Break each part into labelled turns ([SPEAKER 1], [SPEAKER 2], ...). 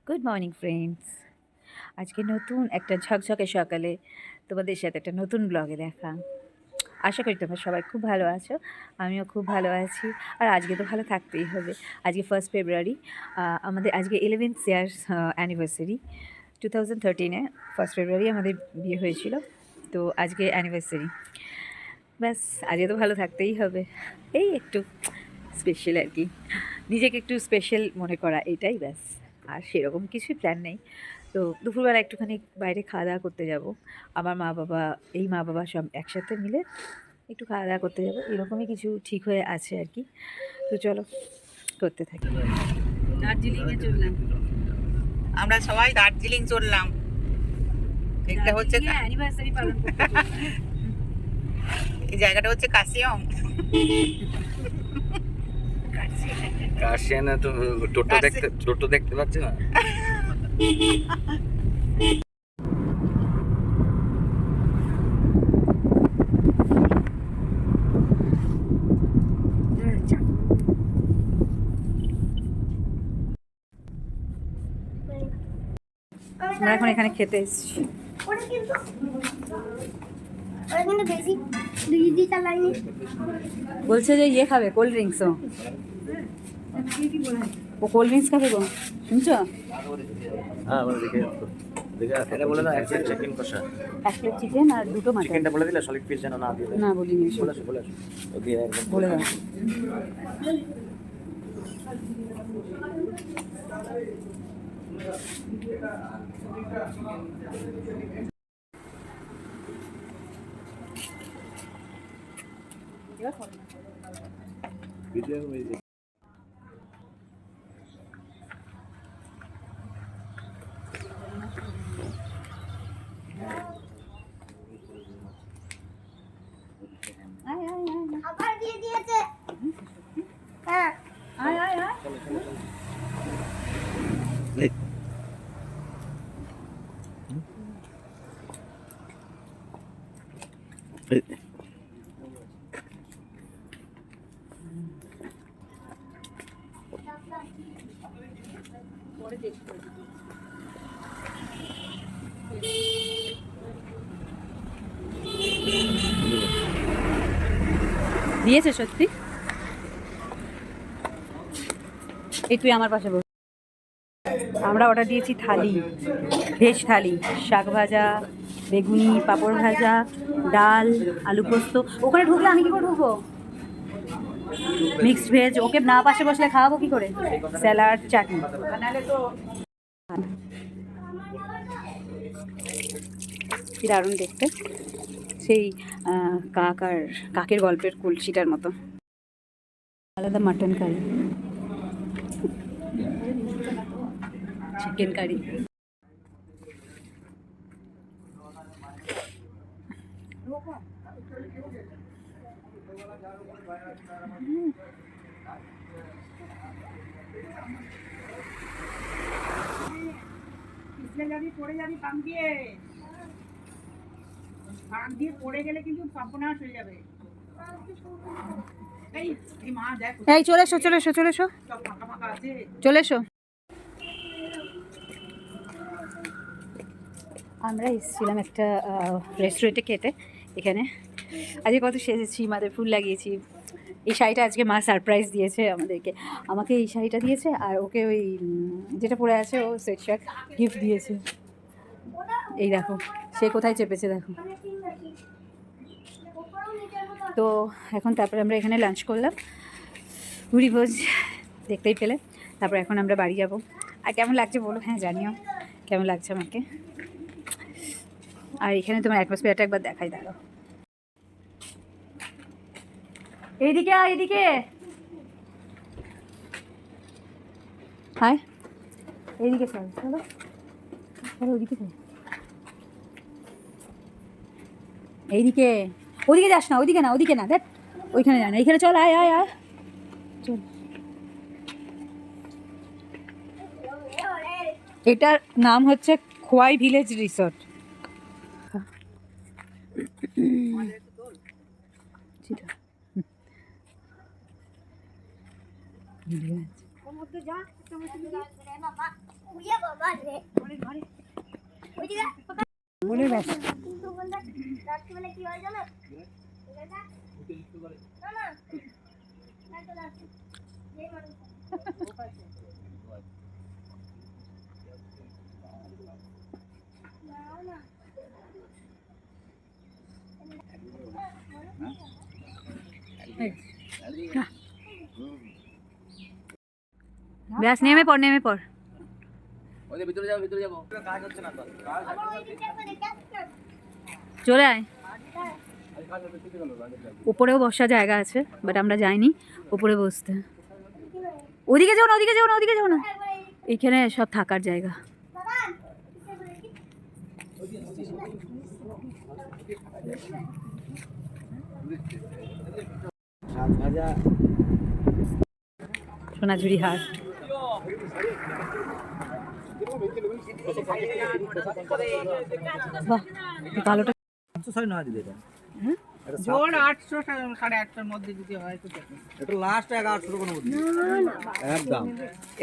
[SPEAKER 1] Good morning friends. আজকে নতুন একটা ঝকঝকে সকালে তোমাদের সাথে একটা নতুন ব্লগে দেখা। আশা করি তোমরা সবাই খুব ভালো আছো, আমিও খুব ভালো আছি। আর আজকে তো ভালো থাকতেই হবে। আজকে 1 ফেব্রুয়ারি, আমাদের আজকে 11th ইয়ার্স অ্যানিভার্সারি। 2013-এ 1 ফেব্রুয়ারি আমাদের বিয়ে হয়েছিল, তো আজকে অ্যানিভার্সারি। ব্যাস, আজকে তো ভালো থাকতেই হবে। এই একটু স্পেশাল আর কি, নিজেকে একটু স্পেশাল মনে করা, এটাই ব্যাস। আর সেরকম কিছুই প্ল্যান নেই। তো দুপুরবেলা একটুখানি বাইরে খাওয়া দাওয়া করতে যাব। আমার মা বাবা সব একসাথে মিলে একটু খাওয়া দাওয়া করতে যাব, এরকমই কিছু ঠিক হয়ে আছে আর কি। তো চলো করতে থাকি। দার্জিলিংয়ে চললাম,
[SPEAKER 2] আমরা সবাই দার্জিলিং চললাম। এটা হচ্ছে
[SPEAKER 1] অ্যানিভার্সারি পালন করতে।
[SPEAKER 2] এই জায়গাটা হচ্ছে কাশিয়ং।
[SPEAKER 3] কাশিয়ানা তো টোটো দেখতে পাচ্ছি না।
[SPEAKER 1] আমরা এখন এখানে খেতে এসেছি। বলছে যে ইয়ে খাবে, কোল্ড ড্রিঙ্কসও। ও কোল্ড ড্রিঙ্কস খাবে গো, শুনছো?
[SPEAKER 3] হ্যাঁ বলে দেখে এটা বলে না, এক প্লেট চিকেন কষা,
[SPEAKER 1] 1 প্লেট চিকেন আর 2টো মাটন।
[SPEAKER 3] চিকেনটা বলে দিলে সলিড পিস যেন না দিয়ে দেয়।
[SPEAKER 1] না বলিনি,
[SPEAKER 3] বলে আসো ও দিয়ে একদম
[SPEAKER 1] বলে দাও।
[SPEAKER 4] আবার দিয়ে দিয়েছে। হ্যাঁ,
[SPEAKER 1] আয় আয় আয়। দিয়েছে সত্যি। এই তুই আমার পাশে বস। আমরা অর্ডার দিয়েছি থালি, ভেজ থালি, শাক ভাজা, বেগুনি, পাঁপড় ভাজা, ডাল, আলু পোস্ত। ওখানে ঢুকলে আমি কি করে ঢুকবো? Mixed veg. ওকে না পাশে বসলে খাওয়াবো কি করে? স্যালাড, চাটনি। কি দারুণ দেখতে, সেই কাকের গল্পের কলসিটার মতো। আলাদা মাটন কারি, চিকেন কারি।
[SPEAKER 2] পড়ে যাবি পাম দিয়ে পড়ে গেলে কিন্তু সর্বনাশ হয়ে যাবে। এই মা দেখ,
[SPEAKER 1] এই চলে এসো চলে এসো চলে এসো
[SPEAKER 2] সব ফাঁকা ফাঁকা আছে।
[SPEAKER 1] চলে এসো। আমরা এসেছিলাম একটা রেস্টুরেন্টে খেতে। এখানে আজকে কত সেজেছি, মাথায় ফুল লাগিয়েছি। এই শাড়িটা আজকে মা সারপ্রাইজ দিয়েছে আমাদেরকে। আমাকে এই শাড়িটা দিয়েছে, আর ওকে ওই যেটা পরে আছে ও সেট শার্ট গিফট দিয়েছে। এই দেখো সে কোথায় চেপেছে দেখো। তো এখন তারপরে আমরা এখানে লাঞ্চ করলাম, ভুড়ি ভোজ দেখতেই পেলে। তারপর এখন আমরা বাড়ি যাব। আর কেমন লাগছে বলো, হ্যাঁ জানিও কেমন লাগছে আমাকে। আর এখানে তোমার অ্যাটমসফিয়ারটা একবার দেখাই, দাঁড়ো। এইদিকে আয়, এদিকে হায়, এইদিকে চল, চলো চলো ওইদিকে চল। এইদিকে, ওদিকে যাস না, ওইদিকে না, ওদিকে না, দেখ ওইখানে যায় না, এইখানে চল, আয় আয় আয় চল। এটার নাম হচ্ছে খোয়াই ভিলেজ রিসর্ট। ভিডিও আছে।
[SPEAKER 4] ওইদিকে
[SPEAKER 1] বলে ব্যাস
[SPEAKER 4] কিন্তু বলতে রাত্রিবেলা কি হয় জানো? এটা না না একটা রাত্রি এই মানুষ নাও না
[SPEAKER 1] ব্যাস নেমে পড়
[SPEAKER 3] ওদের ভিতরে যাবো কাজ হচ্ছে না তো
[SPEAKER 4] আবার ওইদিকে একবার দেখে
[SPEAKER 1] চলে আয়। উপরেও বসার জায়গা আছে, বাট আমরা যাইনি উপরে বসতে। ওদিকে যাও না। এইখানে সব থাকার জায়গা। সোনাঝুরি হাট। বাহ, ভালোটা।
[SPEAKER 2] জোর 800 850 মধ্যে যদি হয় তো দেখুন।
[SPEAKER 3] এটা লাস্ট 1100 কোনো মধ্যে একদম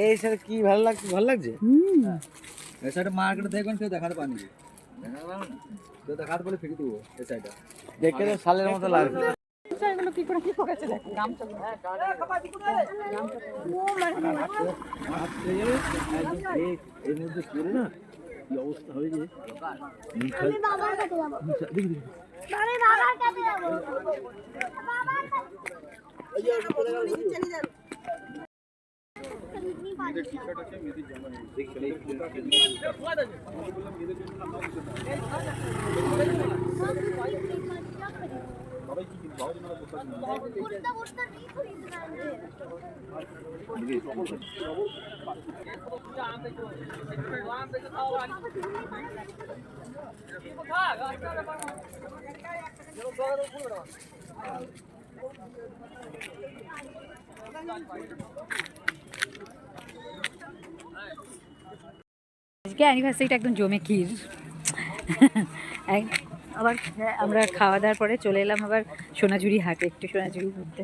[SPEAKER 3] এই স্যার কি ভালো লাগছে এই সাইডে মার্কেটে দেখবেন কেউ দেখাতে পারেনি কেউ দেখাতে বলে ফিরে দেবো এই সাইডে দেখে তো সালের মতো লাগছে
[SPEAKER 1] এগুলো কি করেছে গামছা
[SPEAKER 3] এর মধ্যে পড়ে না কি অবস্থা হয়েছে
[SPEAKER 4] আমি বাবার কাছে যাব আমি বাবার কাছে যাব বাবার
[SPEAKER 1] আজকে অ্যানিভার্সারিটা একদম জমে ক্ষীর। আবার আমরা খাওয়া দাওয়ার পরে চলে এলাম আবার সোনাঝুরি হাটে, একটু সোনাঝুরি ঘুরতে।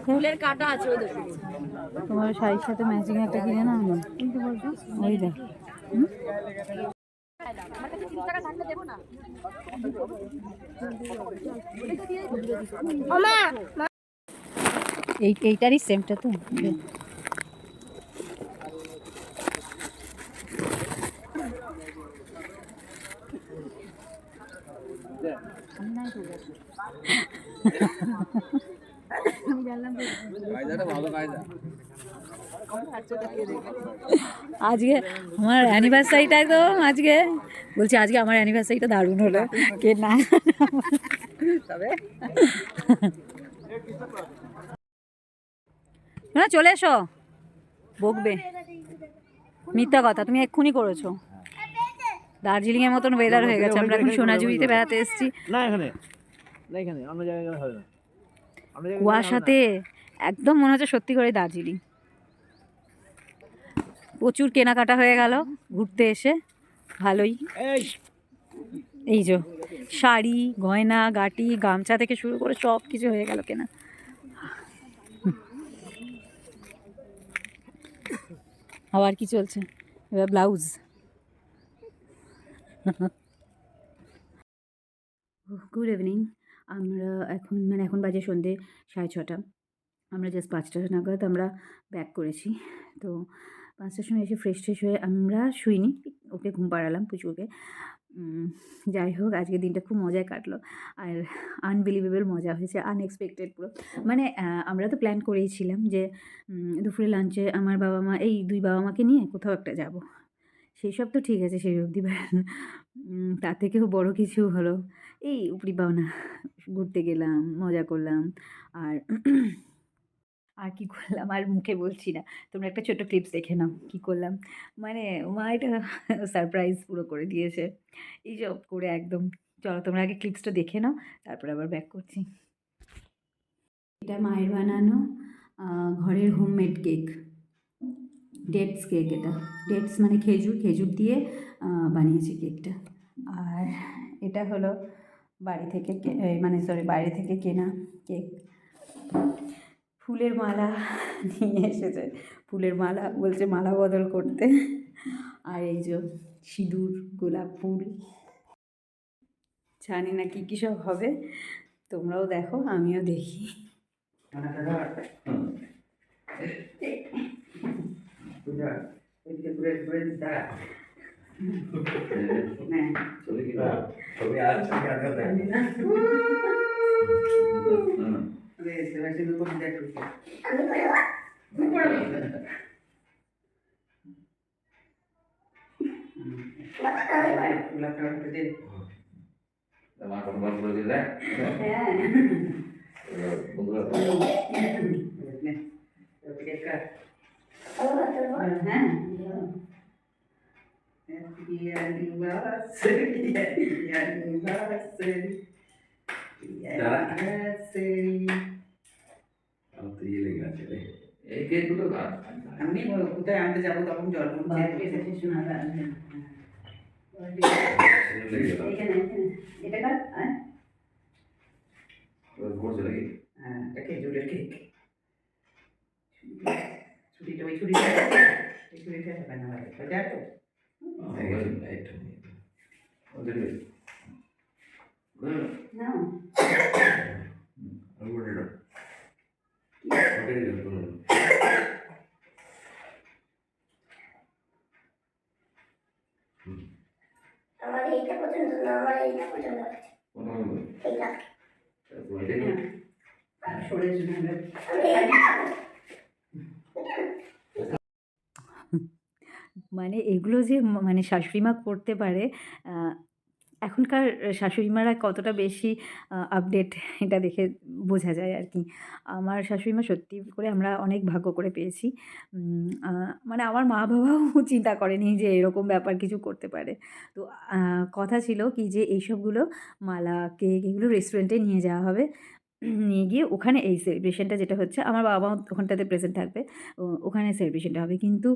[SPEAKER 1] ফুলের কাটা আছে ওই দেখো, তোমার শাড়ির সাথে ম্যাচিং একটা কিনে না আমি কিন্তু বলছো ওই দেখ এইটারই সেমটা তো। আজকে আমার অ্যানিভার্সারিটা তো আজকে বলছি আজকে আমার অ্যানিভার্সারিটা দারুণ হলো কে না তবে না চলে এসো বকবে মিথ্যা কথা তুমি এক্ষুনি করেছো। দার্জিলিং এর মতন ওয়েদার হয়ে গেছে, আমরা এখন সোনাঝুরিতে বেড়াতে এসেছি।
[SPEAKER 3] না এখানে অন্য জায়গায় হবে না
[SPEAKER 1] কুয়াশাতে একদম মনে হচ্ছে সত্যি করে দার্জিলিং। প্রচুর কেনাকাটা হয়ে গেল ঘুরতে এসে, ভালোই। এই যে শাড়ি গয়না গাটি গামছা থেকে শুরু করে সব কিছু হয়ে গেল কেনা। আবার কি চলছে এবার ব্লাউজ। Good evening. আমরা এখন বাজে সন্ধ্যে 6:30। আমরা জাস্ট 5টা নাগাদ আমরা ব্যাক করেছি। তো 5টার সময় এসে ফ্রেশ হয়ে আমরা শুইনি, ওকে ঘুম পাড়ালাম পুচুকে। যাই হোক আজকের দিনটা খুব মজায় কাটলো, আর আনবিলিভেবল মজা হয়েছে, আনএক্সপেক্টেড পুরো। মানে আমরা তো প্ল্যান করেইছিলাম যে দুপুরে লাঞ্চে আমার বাবা মা এই দুই বাবা মাকে নিয়ে কোথাও একটা যাব, সেই সব তো ঠিক আছে সেই অবধি। তার থেকেও বড় কিছু হলো এই উপরি পাওনা, ঘুরতে গেলাম মজা করলাম। আর কি করলাম আর মুখে বলছি না, তোমরা একটা ছোটো ক্লিপস দেখে নাও কী করলাম। মানে মা এটা সারপ্রাইজ পুরো করে দিয়েছে এইসব করে একদম। চলো তোমরা আগে ক্লিপসটা দেখে নাও, তারপরে আবার ব্যাক করছি। এটা মায়ের বানানো ঘরের হোমমেড কেক, ডেটস কেক। এটা ডেটস মানে খেজুর দিয়ে বানিয়েছি কেকটা। আর এটা হলো বাইরে থেকে কেনা কেক। ফুলের মালা নিয়ে এসেছে, ফুলের মালা বলছে মালা বদল করতে। আর এই যে সিঁদুর, গোলাপ ফুল, জানি না কী কী সব হবে, তোমরাও দেখো আমিও দেখি।
[SPEAKER 2] আমি কোথায় আনতে যাবো তখন জল খেজুরের কেক ছুটিটা ওই ছুটিটা ছুটিটা বানা লাগে ওটা তো
[SPEAKER 4] আমার এইটা পছন্দ না, আমার এইটা পছন্দ হয়েছে, এইটা
[SPEAKER 2] সরে
[SPEAKER 4] আমি এইটা
[SPEAKER 1] মানে এগুলো যে মানে শাশুড়িমা করতে পারে, এখনকার শাশুড়িমারা কতটা বেশি আপডেট এটা দেখে বোঝা যায় আর কি। আমার শাশুড়িমা সত্যি করে আমরা অনেক ভাগ্য করে পেয়েছি। মানে আমার মা বাবাও চিন্তা করেনি যে এরকম ব্যাপার কিছু করতে পারে। তো কথা ছিল কি যে এইসবগুলো মালা, কেক এগুলো রেস্টুরেন্টে নিয়ে যাওয়া হবে। নিয়ে গিয়ে ওখানে এই সেলিব্রেশনটা যেটা হচ্ছে, আমার বাবা ওখানটাতে প্রেজেন্ট থাকবে, ওখানে সেলিব্রেশনটা হবে। কিন্তু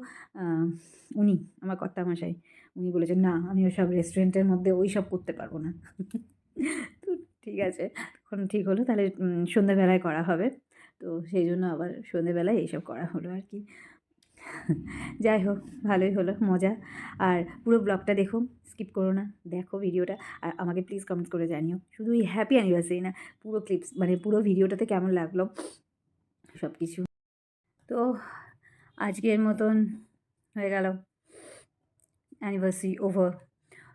[SPEAKER 1] উনি আমার কর্তামশাই উনি বলেছেন, না আমি ওসব রেস্টুরেন্টের মধ্যে ওই সব করতে পারবো না। তো ঠিক আছে, তখন ঠিক হলো তাহলে সন্ধ্যাবেলায় করা হবে। তো সেই জন্য আবার সন্ধ্যেবেলায় এইসব করা হলো আর কি। যাই হোক, ভালোই হলো, মজা। আর পুরো ব্লগটা দেখো, স্কিপ করো না, দেখো ভিডিওটা। আর আমাকে প্লিজ কমেন্ট করে জানিও, শুধু এই হ্যাপি অ্যানিভার্সারি না, পুরো ক্লিপস মানে পুরো ভিডিওটাতে কেমন লাগলো সব কিছু। তো আজকের মতন হয়ে গেল অ্যানিভার্সারি ওভার।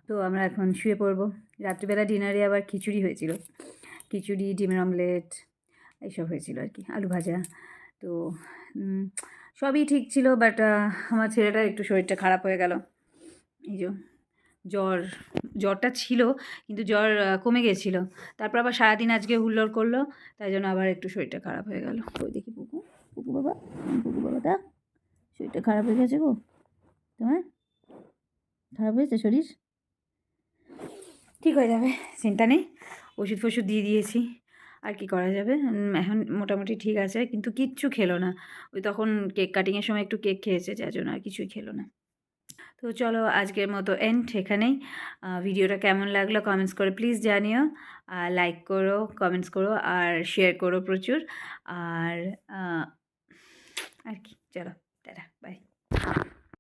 [SPEAKER 1] তো আমরা এখন শুয়ে পড়বো। রাত্রিবেলা ডিনারে আবার খিচুড়ি হয়েছিল, খিচুড়ি, ডিমের অমলেট এইসব হয়েছিল আর কি, আলু ভাজা। তো সবই ঠিক ছিল, বাট আমার ছেলেটার একটু শরীরটা খারাপ হয়ে গেল। এই যে জ্বরটা ছিল, কিন্তু জ্বর কমে গেছিলো, তারপর আবার সারাদিন আজকে হুল্লোড় করলো, তাই জন্য আবার একটু শরীরটা খারাপ হয়ে গেল। ওই দেখি পুকু বাবাটা শরীরটা খারাপ হয়ে গেছে গো, তোমার খারাপ হয়েছে শরীর, ঠিক হয়ে যাবে, চিন্তা নেই। ওষুধ ফষুধ দিয়ে দিয়েছি, আর কি করা যাবে। এখন মোটামুটি ঠিক আছে, কিন্তু কিচ্ছু খেলো না। ওই তখন কেক কাটিংয়ের সময় একটু কেক খেয়েছে, যার জন্য আর কিছুই খেলো না। তো চলো আজকের মতো এন্ড এখানেই। ভিডিওটা কেমন লাগলো কমেন্টস করে প্লিজ জানিও, লাইক করো, কমেন্টস করো, আর শেয়ার করো প্রচুর। আর কি, চলো টাটা, বাই।